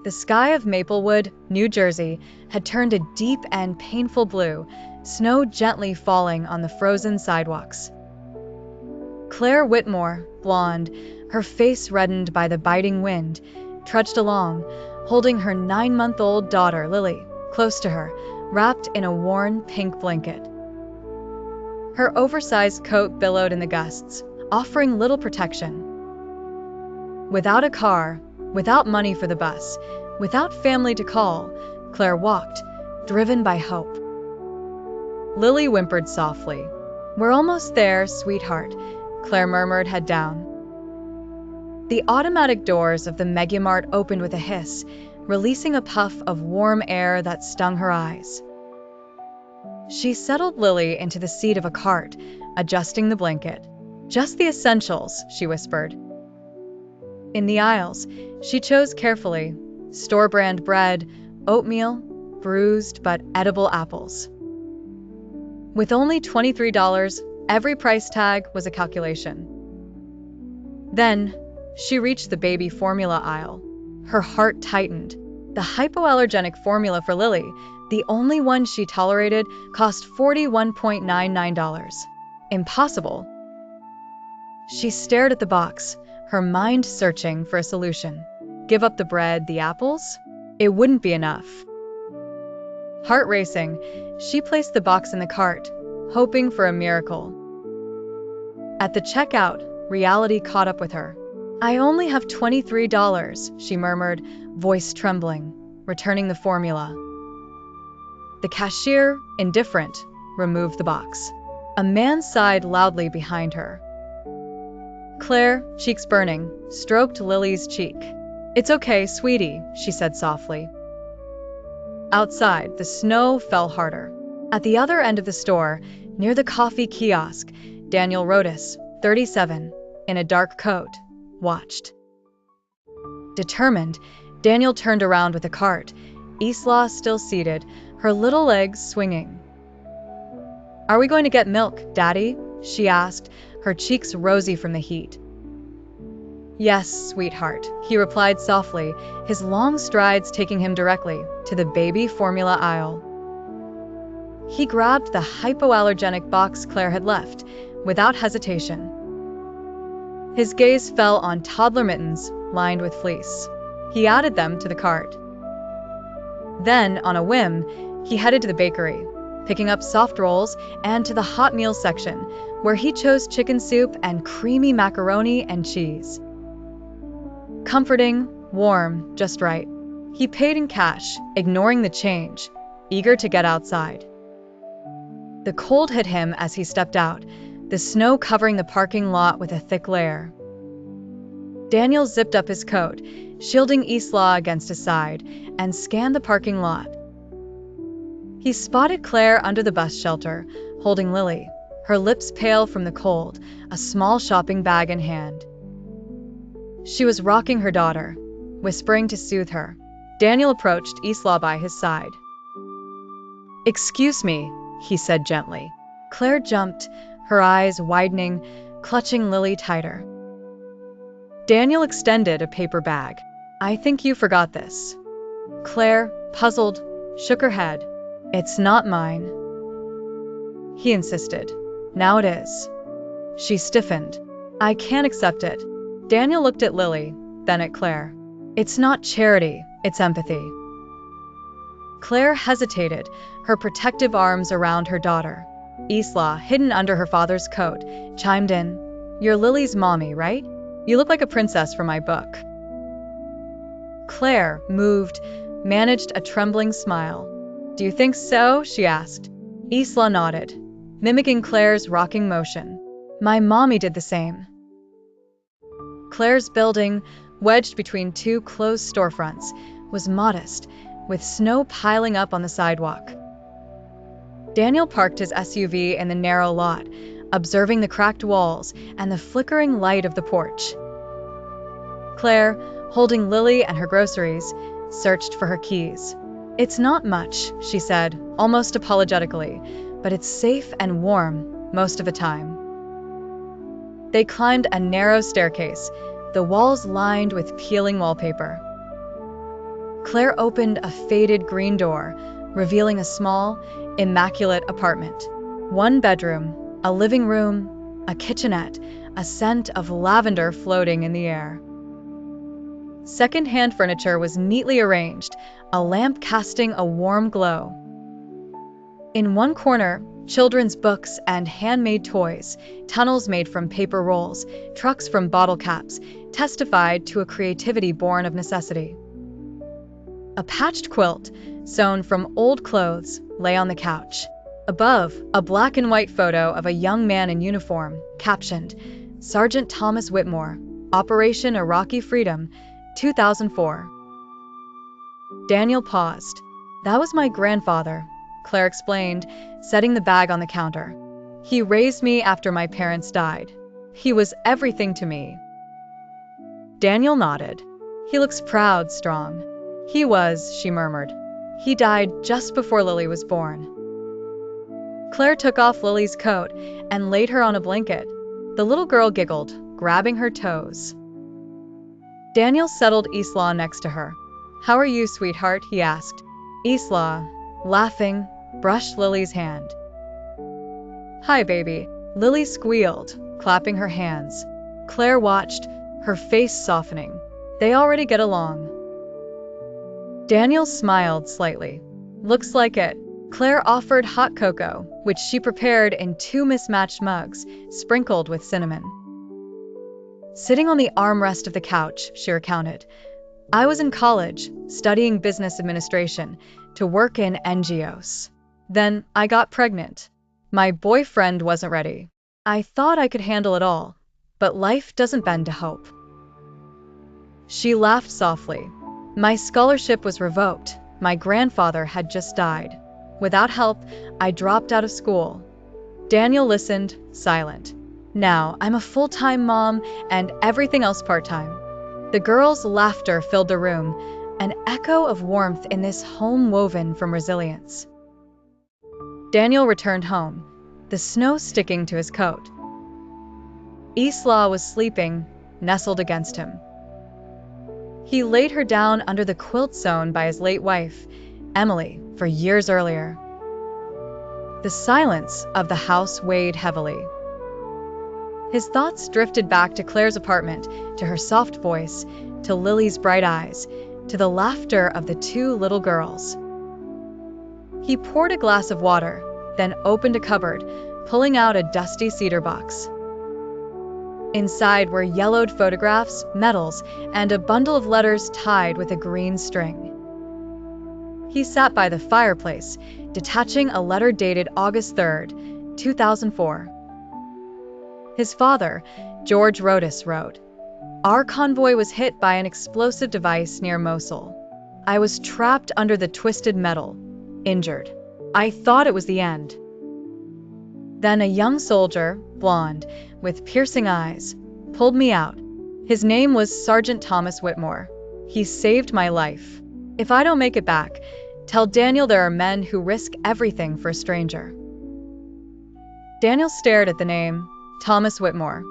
The sky of Maplewood, New Jersey, had turned a deep and painful blue, snow gently falling on the frozen sidewalks. Claire Whitmore, blonde, her face reddened by the biting wind, trudged along, holding her 9-month-old daughter, Lily, close to her, wrapped in a worn pink blanket. Her oversized coat billowed in the gusts, offering little protection. Without a car, without money for the bus, without family to call, Claire walked, driven by hope. Lily whimpered softly. "We're almost there, sweetheart," Claire murmured, head down. The automatic doors of the Megamart opened with a hiss, releasing a puff of warm air that stung her eyes. She settled Lily into the seat of a cart, adjusting the blanket. "Just the essentials," she whispered. In the aisles, she chose carefully: store-brand bread, oatmeal, bruised but edible apples. With only $23, every price tag was a calculation. Then, she reached the baby formula aisle. Her heart tightened. The hypoallergenic formula for Lily, the only one she tolerated, cost $41.99. Impossible. She stared at the box, her mind searching for a solution. Give up the bread, the apples? It wouldn't be enough. Heart racing, she placed the box in the cart, hoping for a miracle. At the checkout, reality caught up with her. "I only have $23, she murmured, voice trembling, returning the formula. The cashier, indifferent, removed the box. A man sighed loudly behind her. Claire, cheeks burning, stroked Lily's cheek. "It's okay, sweetie," she said softly. Outside, the snow fell harder. At the other end of the store, near the coffee kiosk, Daniel Rodas, 37, in a dark coat, watched. Determined, Daniel turned around with a cart, Isla still seated, her little legs swinging. "Are we going to get milk, Daddy?" she asked, her cheeks rosy from the heat. "Yes, sweetheart," he replied softly, his long strides taking him directly to the baby formula aisle. He grabbed the hypoallergenic box Claire had left, without hesitation. His gaze fell on toddler mittens lined with fleece. He added them to the cart. Then, on a whim, he headed to the bakery, picking up soft rolls, and to the hot meals section, where he chose chicken soup and creamy macaroni and cheese. Comforting, warm, just right. He paid in cash, ignoring the change, eager to get outside. The cold hit him as he stepped out, the snow covering the parking lot with a thick layer. Daniel zipped up his coat, shielding Isla against his side, and scanned the parking lot. He spotted Claire under the bus shelter, holding Lily, her lips pale from the cold, a small shopping bag in hand. She was rocking her daughter, whispering to soothe her. Daniel approached Isla by his side. "Excuse me," he said gently. Claire jumped, her eyes widening, clutching Lily tighter. Daniel extended a paper bag. "I think you forgot this." Claire, puzzled, shook her head. "It's not mine." He insisted. "Now it is." She stiffened. "I can't accept it." Daniel looked at Lily, then at Claire. "It's not charity, it's empathy." Claire hesitated, her protective arms around her daughter. Isla, hidden under her father's coat, chimed in. "You're Lily's mommy, right? You look like a princess from my book." Claire, moved, managed a trembling smile. "Do you think so?" she asked. Isla nodded, mimicking Claire's rocking motion. "My mommy did the same." Claire's building, wedged between two closed storefronts, was modest, with snow piling up on the sidewalk. Daniel parked his SUV in the narrow lot, observing the cracked walls and the flickering light of the porch. Claire, holding Lily and her groceries, searched for her keys. "It's not much," she said, almost apologetically, "but it's safe and warm most of the time." They climbed a narrow staircase, the walls lined with peeling wallpaper. Claire opened a faded green door, revealing a small, immaculate apartment. One bedroom, a living room, a kitchenette, a scent of lavender floating in the air. Second-hand furniture was neatly arranged, a lamp casting a warm glow. In one corner, children's books and handmade toys, tunnels made from paper rolls, trucks from bottle caps, testified to a creativity born of necessity. A patched quilt, sewn from old clothes, lay on the couch. Above, a black and white photo of a young man in uniform, captioned, Sergeant Thomas Whitmore, Operation Iraqi Freedom, 2004. Daniel paused. That was my grandfather, Claire explained, setting the bag on the counter. He raised me after my parents died. He was everything to me. Daniel nodded. He looks proud, strong. He was, she murmured. He died just before Lily was born. Claire took off Lily's coat and laid her on a blanket. The little girl giggled, grabbing her toes. Daniel settled Isla next to her. How are you, sweetheart? He asked. Isla, laughing, brushed Lily's hand. Hi, baby, Lily squealed, clapping her hands. Claire watched, her face softening. They already get along. Daniel smiled slightly. Looks like it. Claire offered hot cocoa, which she prepared in 2 mismatched mugs, sprinkled with cinnamon. Sitting on the armrest of the couch, she recounted, I was in college, studying business administration, to work in NGOs. Then I got pregnant. My boyfriend wasn't ready. I thought I could handle it all, but life doesn't bend to hope. She laughed softly. My scholarship was revoked. My grandfather had just died. Without help, I dropped out of school. Daniel listened, silent. Now, I'm a full-time mom and everything else part-time. The girls' laughter filled the room, an echo of warmth in this home woven from resilience. Daniel returned home, the snow sticking to his coat. Isla was sleeping, nestled against him. He laid her down under the quilt sewn by his late wife, Emily, for years earlier. The silence of the house weighed heavily. His thoughts drifted back to Claire's apartment, to her soft voice, to Lily's bright eyes, to the laughter of the 2 little girls. He poured a glass of water, then opened a cupboard, pulling out a dusty cedar box. Inside were yellowed photographs, medals, and a bundle of letters tied with a green string. He sat by the fireplace, detaching a letter dated August 3rd, 2004. His father, George Rodas, wrote, Our convoy was hit by an explosive device near Mosul. I was trapped under the twisted metal, injured. I thought it was the end. Then a young soldier, blonde, with piercing eyes, pulled me out. His name was Sergeant Thomas Whitmore. He saved my life. If I don't make it back, tell Daniel there are men who risk everything for a stranger. Daniel stared at the name, Thomas Whitmore.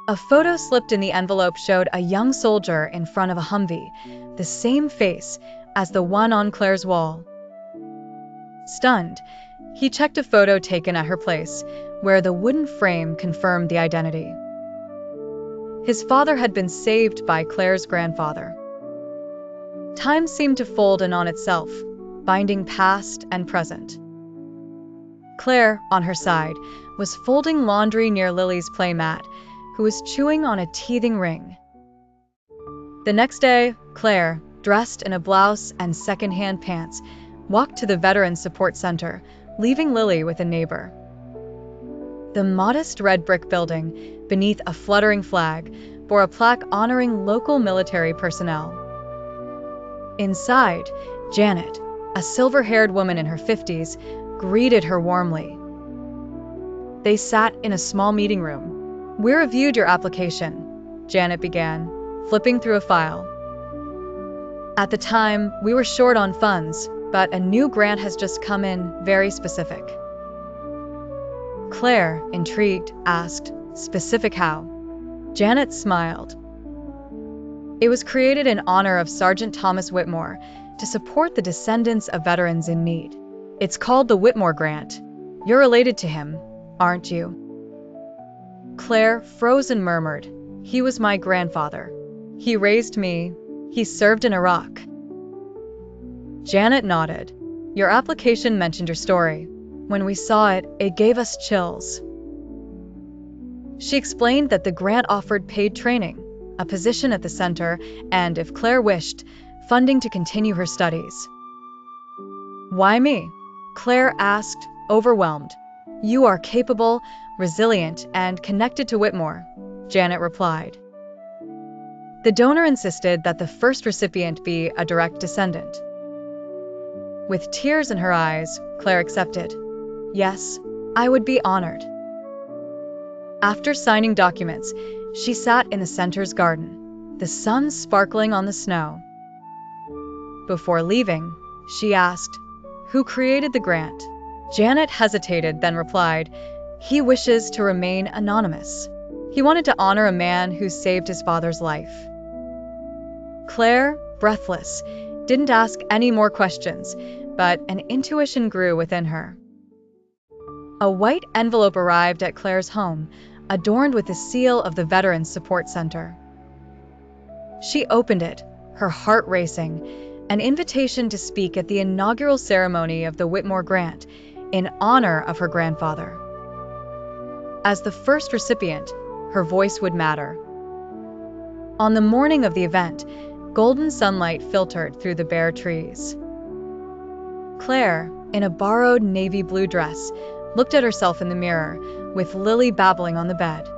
A photo slipped in the envelope showed a young soldier in front of a Humvee, the same face as the one on Claire's wall. Stunned, he checked a photo taken at her place, where the wooden frame confirmed the identity. His father had been saved by Claire's grandfather. Time seemed to fold in on itself, binding past and present. Claire, on her side, was folding laundry near Lily's playmat, who was chewing on a teething ring. The next day, Claire, dressed in a blouse and second-hand pants, walked to the Veterans Support Center, leaving Lily with a neighbor. The modest red brick building, beneath a fluttering flag, bore a plaque honoring local military personnel. Inside, Janet, a silver-haired woman in her 50s, greeted her warmly. They sat in a small meeting room. We reviewed your application, Janet began, flipping through a file. At the time, we were short on funds, but a new grant has just come in, very specific. Claire, intrigued, asked, specific how? Janet smiled. It was created in honor of Sergeant Thomas Whitmore to support the descendants of veterans in need. It's called the Whitmore Grant. You're related to him, aren't you? Claire froze and murmured, "He was my grandfather. He raised me. He served in Iraq." Janet nodded. "Your application mentioned your story. When we saw it, it gave us chills." She explained that the grant offered paid training, a position at the center, and, if Claire wished, funding to continue her studies. "Why me?" Claire asked, overwhelmed. "You are capable, resilient, and connected to Whitmore," Janet replied. The donor insisted that the first recipient be a direct descendant. With tears in her eyes, Claire accepted. "Yes, I would be honored." After signing documents, she sat in the center's garden, the sun sparkling on the snow. Before leaving, she asked, "Who created the grant?" Janet hesitated, then replied, "He wishes to remain anonymous. He wanted to honor a man who saved his father's life." Claire, breathless, didn't ask any more questions, but an intuition grew within her. A white envelope arrived at Claire's home, adorned with the seal of the Veterans Support Center. She opened it, her heart racing, an invitation to speak at the inaugural ceremony of the Whitmore Grant in honor of her grandfather. As the first recipient, her voice would matter. On the morning of the event, golden sunlight filtered through the bare trees. Claire, in a borrowed navy blue dress, looked at herself in the mirror, with Lily babbling on the bed.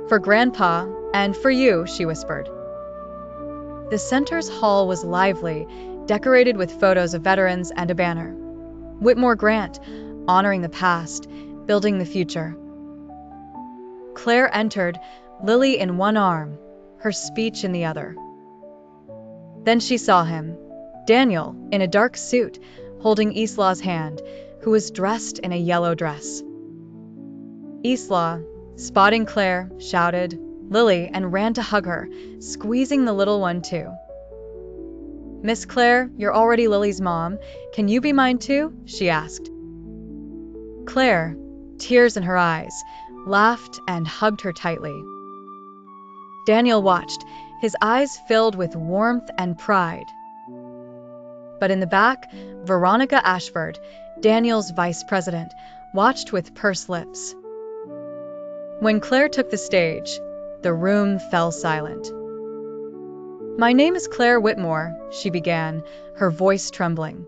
"For Grandpa, and for you," she whispered. The center's hall was lively, decorated with photos of veterans and a banner. Whitmore Grant, honoring the past, building the future. Claire entered, Lily in one arm, her speech in the other. Then she saw him, Daniel, in a dark suit, holding Isla's hand, who was dressed in a yellow dress. Isla, spotting Claire, shouted, "Lily," and ran to hug her, squeezing the little one too. "Miss Claire, you're already Lily's mom. Can you be mine too?" she asked. Claire, tears in her eyes, laughed and hugged her tightly. Daniel watched, his eyes filled with warmth and pride. But in the back, Veronica Ashford, Daniel's vice president, watched with pursed lips. When Claire took the stage, the room fell silent. "My name is Claire Whitmore," she began, her voice trembling.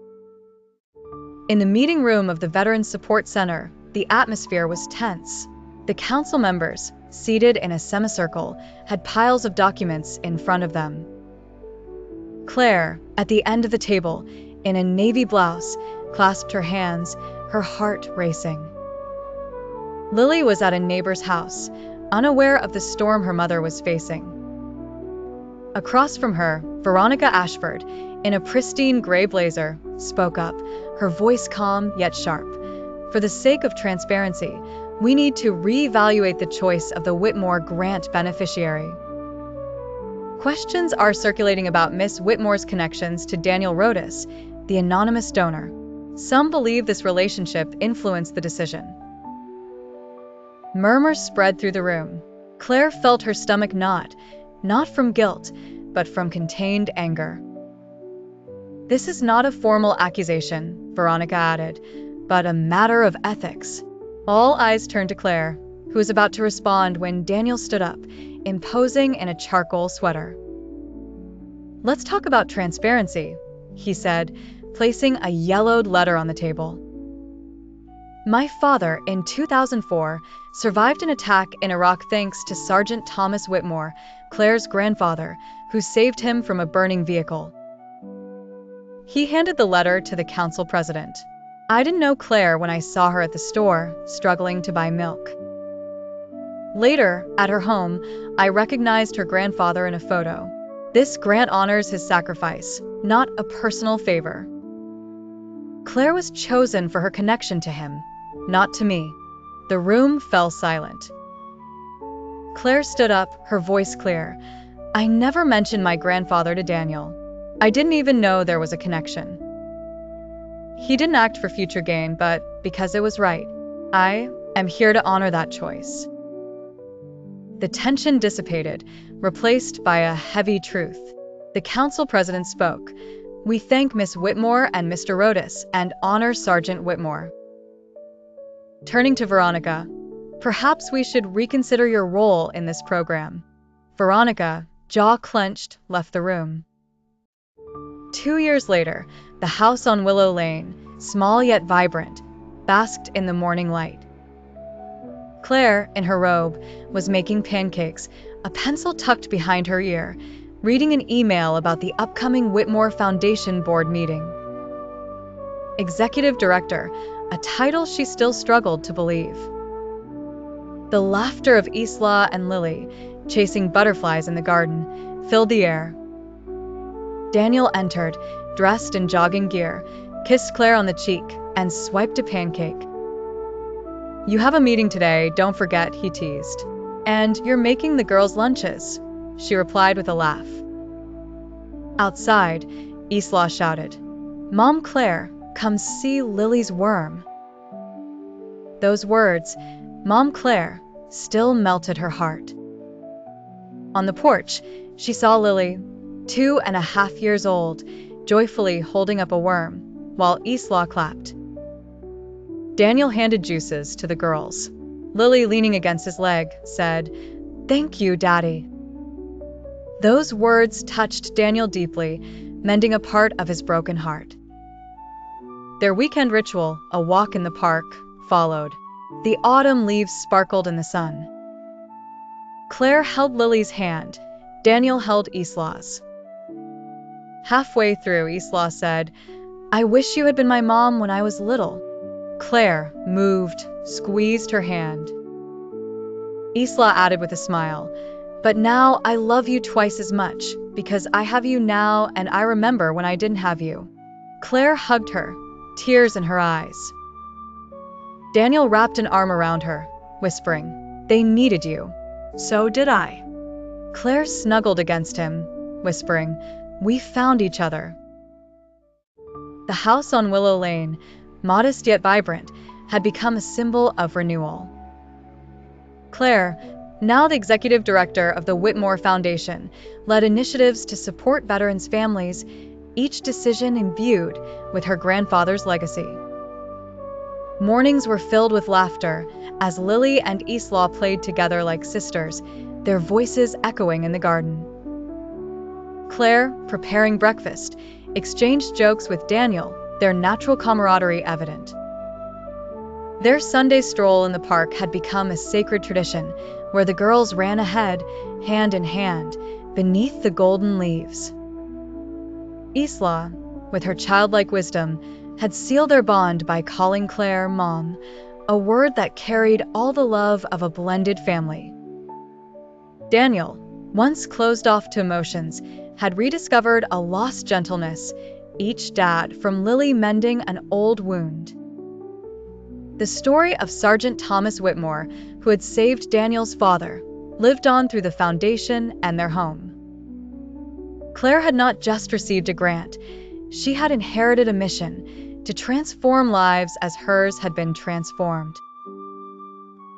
In the meeting room of the Veterans Support Center, the atmosphere was tense. The council members, seated in a semicircle, had piles of documents in front of them. Claire, at the end of the table, in a navy blouse, clasped her hands, her heart racing. Lily was at a neighbor's house, unaware of the storm her mother was facing. Across from her, Veronica Ashford, in a pristine gray blazer, spoke up, her voice calm yet sharp. "For the sake of transparency, we need to reevaluate the choice of the Whitmore Grant beneficiary." Questions are circulating about Miss Whitmore's connections to Daniel Rodas, the anonymous donor. Some believe this relationship influenced the decision. Murmurs spread through the room. Claire felt her stomach knot, not from guilt, but from contained anger. "This is not a formal accusation," Veronica added, "but a matter of ethics." All eyes turned to Claire, who was about to respond when Daniel stood up, imposing in a charcoal sweater. "Let's talk about transparency," he said, placing a yellowed letter on the table. "My father, in 2004, survived an attack in Iraq thanks to Sergeant Thomas Whitmore, Claire's grandfather, who saved him from a burning vehicle." He handed the letter to the council president. "I didn't know Claire when I saw her at the store, struggling to buy milk. Later, at her home, I recognized her grandfather in a photo. This grant honors his sacrifice, not a personal favor." Claire was chosen for her connection to him, not to me. The room fell silent. Claire stood up, her voice clear. I never mentioned my grandfather to Daniel. I didn't even know there was a connection. He didn't act for future gain, but because it was right. I am here to honor that choice." The tension dissipated, replaced by a heavy truth. The council president spoke. "We thank Miss Whitmore and Mr. Rodas and honor Sergeant Whitmore." Turning to Veronica, "Perhaps we should reconsider your role in this program." Veronica, jaw clenched, left the room. 2 years later, the house on Willow Lane, small yet vibrant, basked in the morning light. Claire, in her robe, was making pancakes, a pencil tucked behind her ear, reading an email about the upcoming Whitmore Foundation board meeting. Executive Director, a title she still struggled to believe. The laughter of Isla and Lily, chasing butterflies in the garden, filled the air. Daniel entered, dressed in jogging gear, kissed Claire on the cheek, and swiped a pancake. "You have a meeting today, don't forget," he teased. "And you're making the girls' lunches," she replied with a laugh. Outside, Isla shouted, "Mom Claire, come see Lily's worm." Those words, "Mom Claire," still melted her heart. On the porch, she saw Lily, 2.5 years old, joyfully holding up a worm, while Isla clapped. Daniel handed juices to the girls. Lily, leaning against his leg, said, "Thank you, Daddy." Those words touched Daniel deeply, mending a part of his broken heart. Their weekend ritual, a walk in the park, followed. The autumn leaves sparkled in the sun. Claire held Lily's hand. Daniel held Isla's. Halfway through, Isla said, "I wish you had been my mom when I was little." Claire, moved, squeezed her hand. Isla added with a smile, "But now I love you twice as much, because I have you now and I remember when I didn't have you." Claire hugged her, tears in her eyes. Daniel wrapped an arm around her, whispering, "They needed you. So did I." Claire snuggled against him, whispering, "We found each other." The house on Willow Lane, modest yet vibrant, had become a symbol of renewal. Claire, now the executive director of the Whitmore Foundation, led initiatives to support veterans' families, each decision imbued with her grandfather's legacy. Mornings were filled with laughter as Lily and Isla played together like sisters, their voices echoing in the garden. Claire, preparing breakfast, exchanged jokes with Daniel, their natural camaraderie evident. Their Sunday stroll in the park had become a sacred tradition, where the girls ran ahead, hand in hand, beneath the golden leaves. Isla, with her childlike wisdom, had sealed their bond by calling Claire Mom, a word that carried all the love of a blended family. Daniel, once closed off to emotions, had rediscovered a lost gentleness, each dad from Lily mending an old wound. The story of Sergeant Thomas Whitmore, who had saved Daniel's father, lived on through the foundation and their home. Claire had not just received a grant, she had inherited a mission to transform lives as hers had been transformed.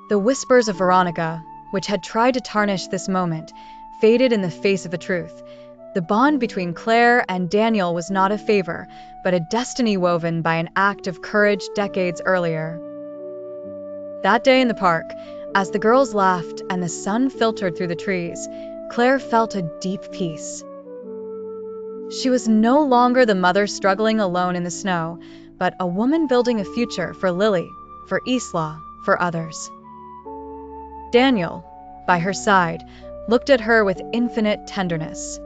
The whispers of Veronica, which had tried to tarnish this moment, faded in the face of the truth. The bond between Claire and Daniel was not a favor, but a destiny woven by an act of courage decades earlier. That day in the park, as the girls laughed and the sun filtered through the trees, Claire felt a deep peace. She was no longer the mother struggling alone in the snow, but a woman building a future for Lily, for Isla, for others. Daniel, by her side, looked at her with infinite tenderness.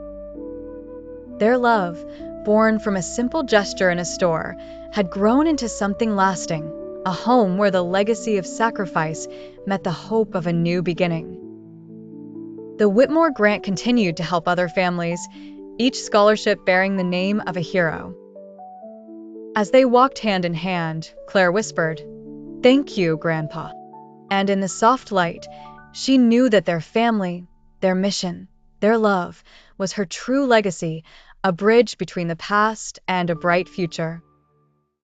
Their love, born from a simple gesture in a store, had grown into something lasting, a home where the legacy of sacrifice met the hope of a new beginning. The Whitmore grant continued to help other families, each scholarship bearing the name of a hero. As they walked hand in hand, Claire whispered, "Thank you, Grandpa." And in the soft light, she knew that their family, their mission, Their love was her true legacy, a bridge between the past and a bright future.